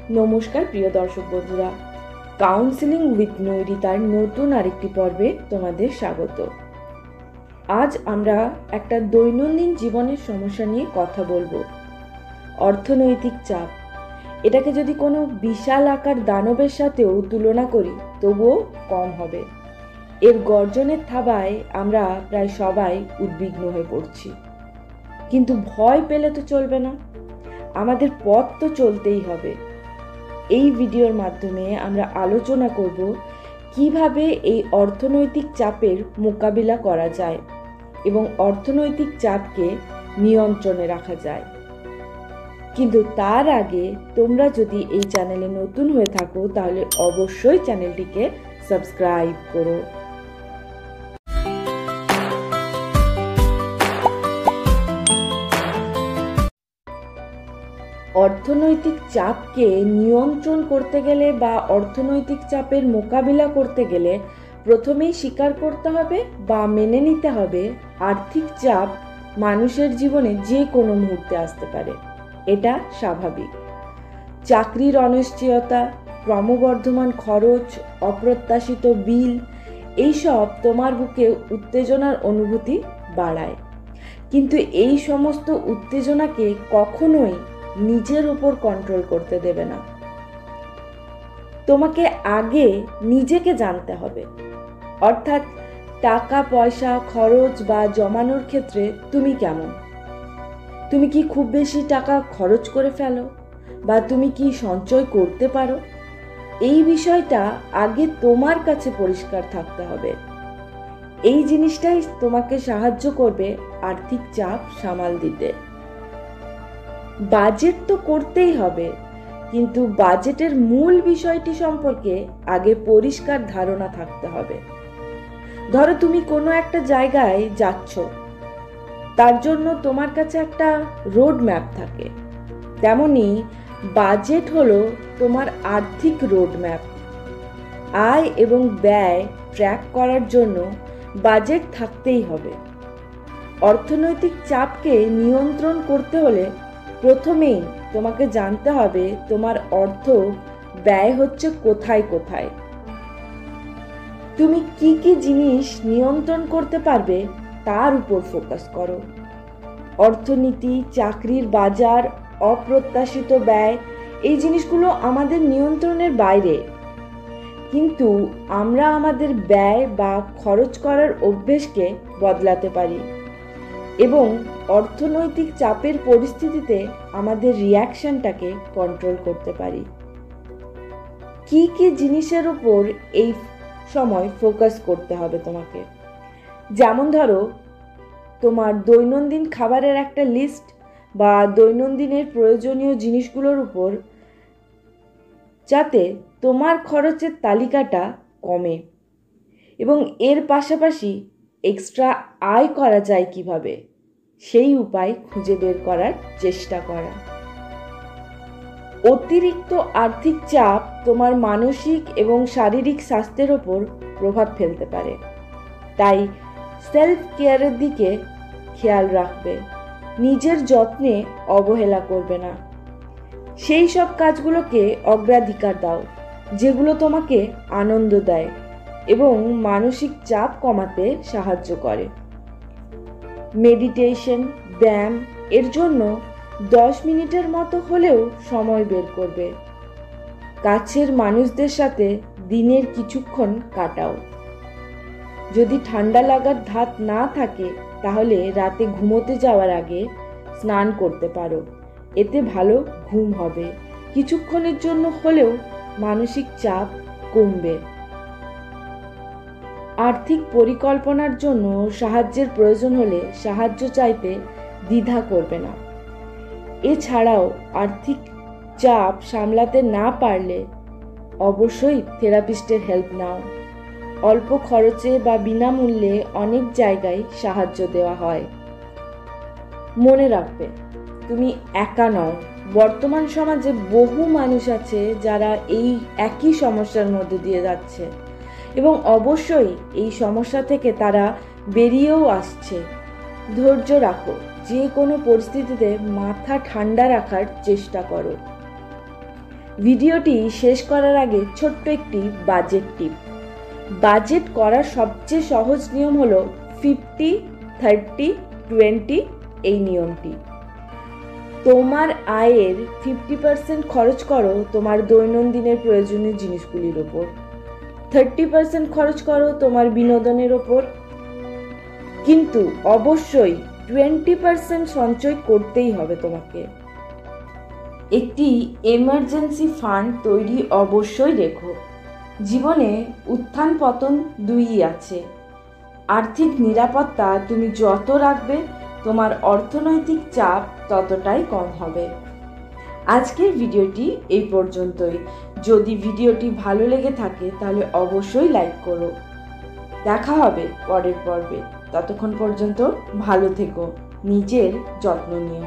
নমস্কার প্রিয় দর্শক বন্ধুরা, কাউন্সেলিং উইথ নৈরিতার নতুন আরেকটি পর্বে তোমাদের স্বাগত। আজ আমরা একটা দৈনন্দিন জীবনের সমস্যা নিয়ে কথা বলবো। অর্থনৈতিক চাপ। এটাকে যদি কোনো বিশাল আকার দানবের সাথেও তুলনা করি তবুও কম হবে। এর গর্জনের থাবায় আমরা প্রায় সবাই উদ্বিগ্ন হয়ে পড়ছি, কিন্তু ভয় পেলে তো চলবে না, আমাদের পথ তো চলতেই হবে। এই ভিডিওর মাধ্যমে আমরা আলোচনা করব কিভাবে এই অর্থনৈতিক চাপের মোকাবিলা করা যায় এবং অর্থনৈতিক চাপকে নিয়ন্ত্রণে রাখা যায়। কিন্তু তার আগে তোমরা যদি এই চ্যানেলে নতুন হয়ে থাকো তাহলে অবশ্যই চ্যানেলটিকে সাবস্ক্রাইব করো। অর্থনৈতিক চাপকে নিয়ন্ত্রণ করতে গেলে বা অর্থনৈতিক চাপের মোকাবিলা করতে গেলে প্রথমেই স্বীকার করতে হবে বা মেনে নিতে হবে আর্থিক চাপ মানুষের জীবনে যে কোনো মুহূর্তে আসতে পারে। এটা স্বাভাবিক। চাকরির অনিশ্চয়তা, ক্রমবর্ধমান খরচ, অপ্রত্যাশিত বিল, এইসব তোমার বুকে উত্তেজনার অনুভূতি বাড়ায়। কিন্তু এই সমস্ত উত্তেজনাকে কখনোই নিজের উপর কন্ট্রোল করতে দেবে না। তোমাকে আগে নিজেকে জানতে হবে, অর্থাৎ টাকা পয়সা খরচ বা জমানোর ক্ষেত্রে তুমি কেমন। তুমি কি খুব বেশি টাকা খরচ করে ফেলো, বা তুমি কি সঞ্চয় করতে পারো? এই বিষয়টা আগে তোমার কাছে পরিষ্কার থাকতে হবে। এই জিনিসটাই তোমাকে সাহায্য করবে আর্থিক চাপ সামাল দিতে। বাজেট তো করতেই হবে, কিন্তু বাজেটের মূল বিষয়টি সম্পর্কে আগে পরিষ্কার ধারণা থাকতে হবে। ধরো তুমি কোনো একটা জায়গায় যাচ্ছ, তার জন্য তোমার কাছে একটা রোড ম্যাপ থাকে, তেমনি বাজেট হলো তোমার আর্থিক রোড ম্যাপ। আয় এবং ব্যয় ট্র্যাক করার জন্য বাজেট থাকতেই হবে। অর্থনৈতিক চাপকে নিয়ন্ত্রণ করতে হলে প্রথমেই তোমাকে জানতে হবে তোমার অর্থ ব্যয় হচ্ছে কোথায় কোথায়। তুমি কি কি জিনিস নিয়ন্ত্রণ করতে পারবে তার উপর ফোকাস করো। অর্থনীতি, চাকরির বাজার, অপ্রত্যাশিত ব্যয়, এই জিনিসগুলো আমাদের নিয়ন্ত্রণের বাইরে, কিন্তু আমরা আমাদের ব্যয় বা খরচ করার অভ্যেসকে বদলাতে পারি এবং অর্থনৈতিক চাপের পরিস্থিতিতে আমাদের রিয়াকশনটাকে কন্ট্রোল করতে পারি। কি কি জিনিসের উপর এই সময় ফোকাস করতে হবে তোমাকে? যেমন ধরো, তোমার দৈনন্দিন খাবারের একটা লিস্ট বা দৈনন্দিনের প্রয়োজনীয় জিনিসগুলোর উপর, যাতে তোমার খরচের তালিকাটা কমে এবং এর পাশাপাশি এক্সট্রা আয় করা যায় কিভাবে, সেই উপায় খুঁজে বের করার চেষ্টা করা। অতিরিক্ত আর্থিক চাপ তোমার মানসিক এবং শারীরিক স্বাস্থ্যের ওপর প্রভাব ফেলতে পারে, তাই সেলফ কেয়ারের দিকে খেয়াল রাখবে। নিজের যত্নে অবহেলা করবে না। সেই সব কাজগুলোকে অগ্রাধিকার দাও যেগুলো তোমাকে আনন্দ দেয় এবং মানসিক চাপ কমাতে সাহায্য করে। মেডিটেশন, ব্যায়াম, এর জন্য 10 মিনিটের মতো হলেও সময় বের করবে। কাছের মানুষদের সাথে দিনের কিছুক্ষণ কাটাও। যদি ঠান্ডা লাগার ধাত না থাকে তাহলে রাতে ঘুমোতে যাওয়ার আগে স্নান করতে পারো, এতে ভালো ঘুম হবে। কিছুক্ষণের জন্য হলেও মানসিক চাপ কমবে। আর্থিক পরিকল্পনার জন্য সাহায্যের প্রয়োজন হলে সাহায্য চাইতে দ্বিধা করবে না। এছাড়াও আর্থিক চাপ সামলাতে না পারলে অবশ্যই থেরাপিস্টের হেল্প নাও। অল্প খরচে বা বিনামূল্যে অনেক জায়গায় সাহায্য দেওয়া হয়। মনে রাখবে, তুমি একা নও। বর্তমান সমাজে বহু মানুষ আছে যারা এই একই সমস্যার মধ্যে দিয়ে যাচ্ছে এবং অবশ্যই এই সমস্যা থেকে তারা বেরিয়েও আসছে। ধৈর্য রাখো, যে কোনো পরিস্থিতিতে মাথা ঠান্ডা রাখার চেষ্টা করো। ভিডিওটি শেষ করার আগে ছোট্ট একটি বাজেট টিপ। বাজেট করার সবচেয়ে সহজ নিয়ম হলো 50-30-20 এই নিয়মটি। তোমার আয়ের 50% খরচ করো তোমার দৈনন্দিনের প্রয়োজনীয় জিনিসগুলির ওপর, 30% খরচ করো তোমার বিনোদনের ওপর, কিন্তু অবশ্যই 20% সঞ্চয় করতেই হবে তোমাকে। একটি এমার্জেন্সি ফান্ড তৈরি অবশ্যই রেখো। জীবনে উত্থান পতন দুইই আছে। আর্থিক নিরাপত্তা তুমি যত রাখবে, তোমার অর্থনৈতিক চাপ ততটাই কম হবে। আজকের ভিডিওটি এই পর্যন্তই। যদি ভিডিওটি ভালো লেগে থাকে তাহলে অবশ্যই লাইক করো। দেখা হবে পরের পর্বে। ততক্ষণ পর্যন্ত ভালো থেকো, নিজের যত্ন নিও।